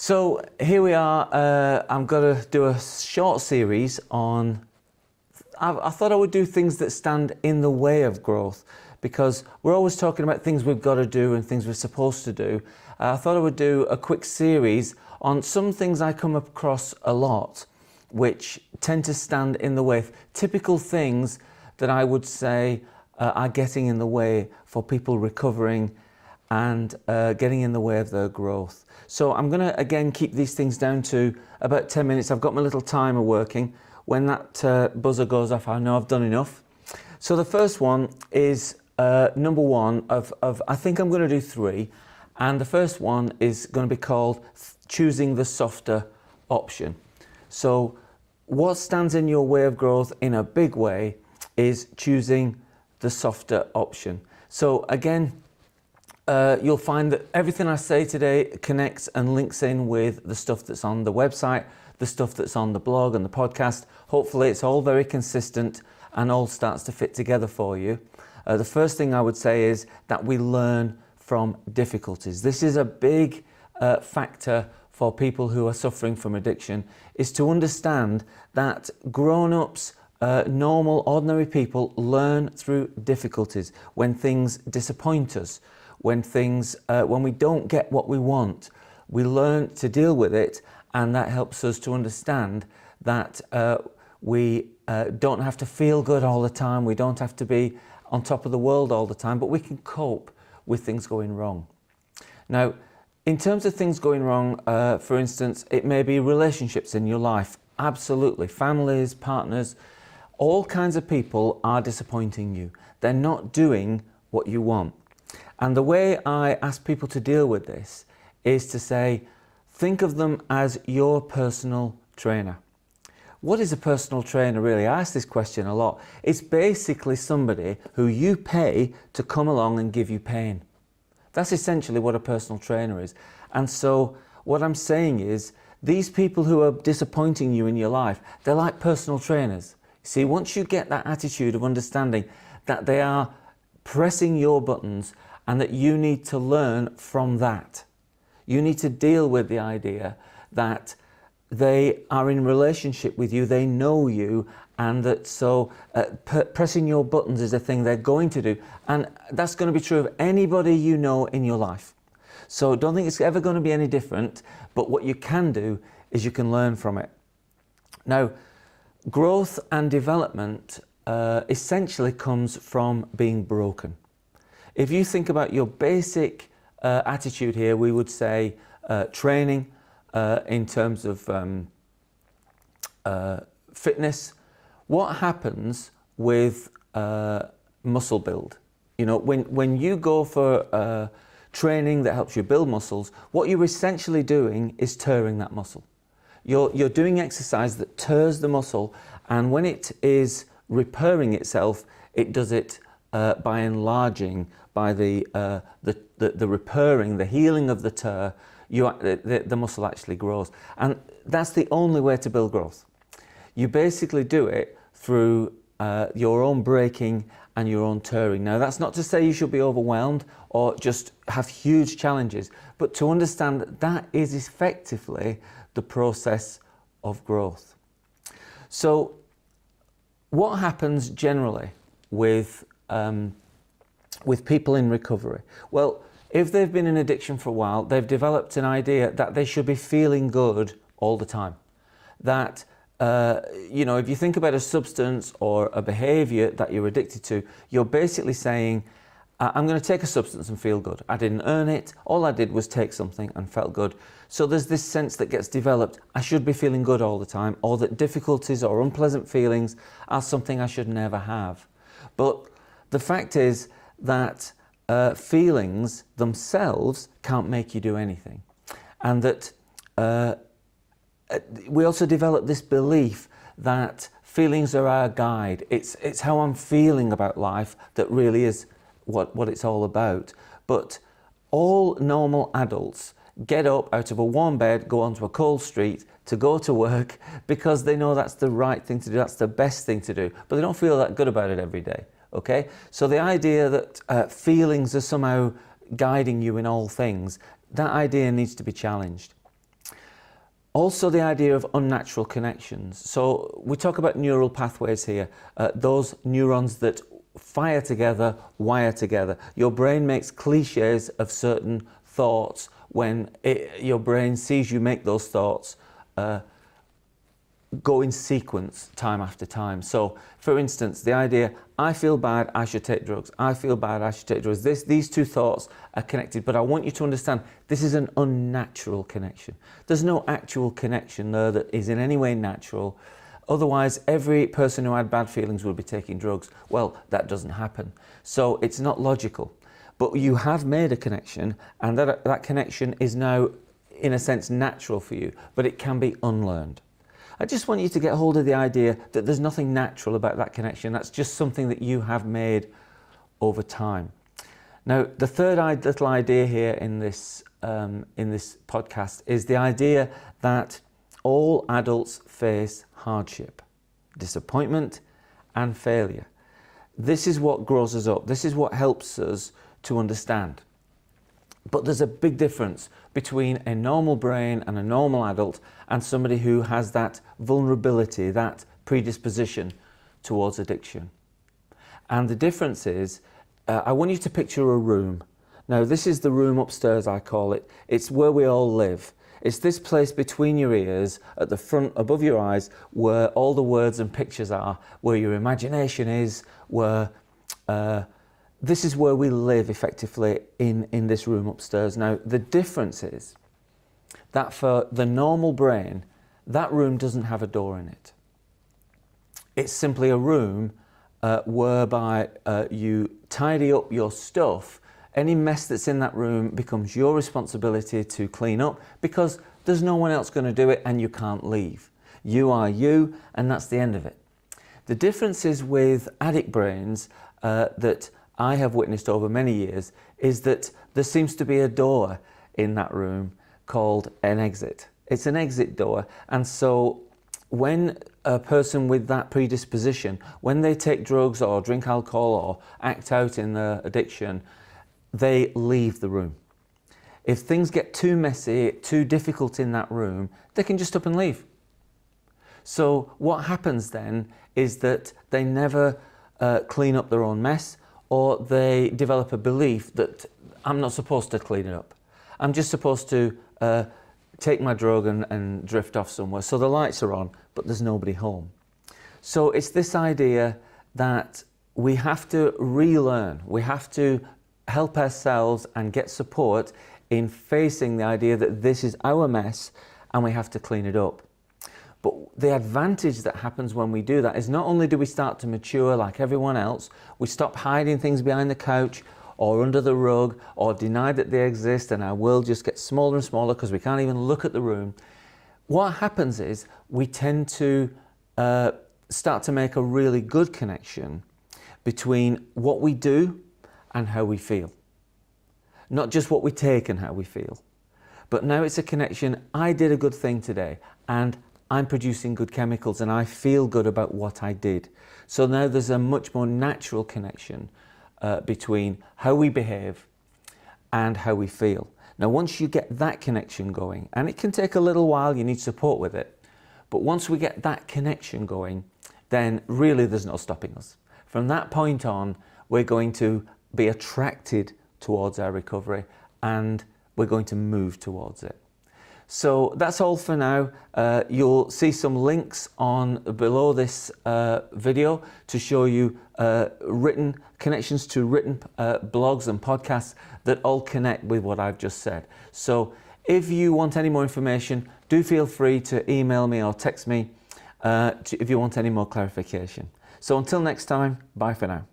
So here we are. I'm going to do a short series on. I thought I would do things that stand in the way of growth, because we're always talking about things we've got to do and things we're supposed to do. I thought I would do a quick series on some things I come across a lot, which tend to stand in the way. Typical things that I would say are getting in the way for people recovering and getting in the way of their growth. So I'm going to again keep these things down to about 10 minutes. I've got my little timer working. When that buzzer goes off, I know I've done enough. So the first one is number one of I think I'm going to do three, and the first one is going to be called choosing the softer option. So what stands in your way of growth in a big way is choosing the softer option. So again, you'll find that everything I say today connects and links in with the stuff that's on the website, the stuff that's on the blog and the podcast. Hopefully it's all very consistent and all starts to fit together for you. The first thing I would say is that we learn from difficulties. This is a big factor for people who are suffering from addiction, is to understand that grown-ups, normal, ordinary people learn through difficulties. When things disappoint us, when we don't get what we want, we learn to deal with it, and that helps us to understand that we don't have to feel good all the time, we don't have to be on top of the world all the time, but we can cope with things going wrong. Now, in terms of things going wrong, for instance, it may be relationships in your life. Absolutely, families, partners, all kinds of people are disappointing you. They're not doing what you want. And the way I ask people to deal with this is to say, think of them as your personal trainer. What is a personal trainer really? I ask this question a lot. It's basically somebody who you pay to come along and give you pain. That's essentially what a personal trainer is. And so what I'm saying is, these people who are disappointing you in your life, they're like personal trainers. See, once you get that attitude of understanding that they are pressing your buttons and that you need to learn from that. You need to deal with the idea that they are in relationship with you, they know you, and that so pressing your buttons is a thing they're going to do. And that's going to be true of anybody you know in your life. So don't think it's ever going to be any different, but what you can do is you can learn from it. Now, growth and development essentially comes from being broken. If you think about your basic attitude here, we would say training in terms of fitness. What happens with muscle build? You know, when you go for training that helps you build muscles, what you're essentially doing is tearing that muscle. You're doing exercise that tears the muscle, and when it is repairing itself, it does it by enlarging, by the repairing, the healing of the tear. The muscle actually grows, and that's the only way to build growth. You basically do it through your own breaking and your own tearing. Now, that's not to say you should be overwhelmed or just have huge challenges, but to understand that that is effectively the process of growth. So what happens generally with people in recovery? Well, if they've been in addiction for a while, they've developed an idea that they should be feeling good all the time. That, if you think about a substance or a behavior that you're addicted to, you're basically saying, I'm going to take a substance and feel good. I didn't earn it. All I did was take something and felt good. So there's this sense that gets developed, I should be feeling good all the time, or that difficulties or unpleasant feelings are something I should never have. But the fact is that feelings themselves can't make you do anything. And that we also develop this belief that feelings are our guide. It's how I'm feeling about life that really is what it's all about. But all normal adults get up out of a warm bed, go onto a cold street to go to work because they know that's the right thing to do, that's the best thing to do, but they don't feel that good about it every day. Okay, so the idea that feelings are somehow guiding you in all things, that idea needs to be challenged. Also, the idea of unnatural connections. So we talk about neural pathways here, those neurons that fire together, wire together. Your brain makes cliches of certain thoughts when your brain sees you make those thoughts go in sequence time after time. So, for instance, the idea, I feel bad, I should take drugs. I feel bad, I should take drugs. These two thoughts are connected, but I want you to understand this is an unnatural connection. There's no actual connection there that is in any way natural. Otherwise, every person who had bad feelings would be taking drugs. Well, that doesn't happen. So it's not logical. But you have made a connection, and that connection is now, in a sense, natural for you, but it can be unlearned. I just want you to get hold of the idea that there's nothing natural about that connection. That's just something that you have made over time. Now, the third little idea here in this podcast is the idea that all adults face hardship, disappointment, and failure. This is what grows us up. This is what helps us to understand. But there's a big difference between a normal brain and a normal adult and somebody who has that vulnerability, that predisposition towards addiction. And the difference is, I want you to picture a room. Now, this is the room upstairs, I call it. It's where we all live. It's this place between your ears, at the front, above your eyes, where all the words and pictures are, where your imagination is, where this is where we live effectively in this room upstairs. Now, the difference is that for the normal brain, that room doesn't have a door in it. It's simply a room whereby you tidy up your stuff. Any mess that's in that room becomes your responsibility to clean up because there's no one else going to do it and you can't leave. You are you, and that's the end of it. The difference is with addict brains that I have witnessed over many years is that there seems to be a door in that room called an exit. It's an exit door, and so when a person with that predisposition, when they take drugs or drink alcohol or act out in their addiction, they leave the room. If things get too messy, too difficult in that room, they can just up and leave. So what happens then is that they never clean up their own mess, or they develop a belief that I'm not supposed to clean it up. I'm just supposed to take my drug and drift off somewhere. So the lights are on, but there's nobody home. So it's this idea that we have to relearn. We have to help ourselves and get support in facing the idea that this is our mess and we have to clean it up. But the advantage that happens when we do that is not only do we start to mature like everyone else, we stop hiding things behind the couch or under the rug or deny that they exist, and our world just gets smaller and smaller because we can't even look at the room. What happens is we tend to start to make a really good connection between what we do and how we feel. Not just what we take and how we feel. But now it's a connection, I did a good thing today and I'm producing good chemicals and I feel good about what I did. So now there's a much more natural connection between how we behave and how we feel. Now, once you get that connection going, and it can take a little while, you need support with it, but once we get that connection going, then really there's no stopping us. From that point on, we're going to be attracted towards our recovery and we're going to move towards it. So that's all for now. You'll see some links on below this video to show you written connections to written blogs and podcasts that all connect with what I've just said. So if you want any more information, do feel free to email me or text me if you want any more clarification. So until next time, bye for now.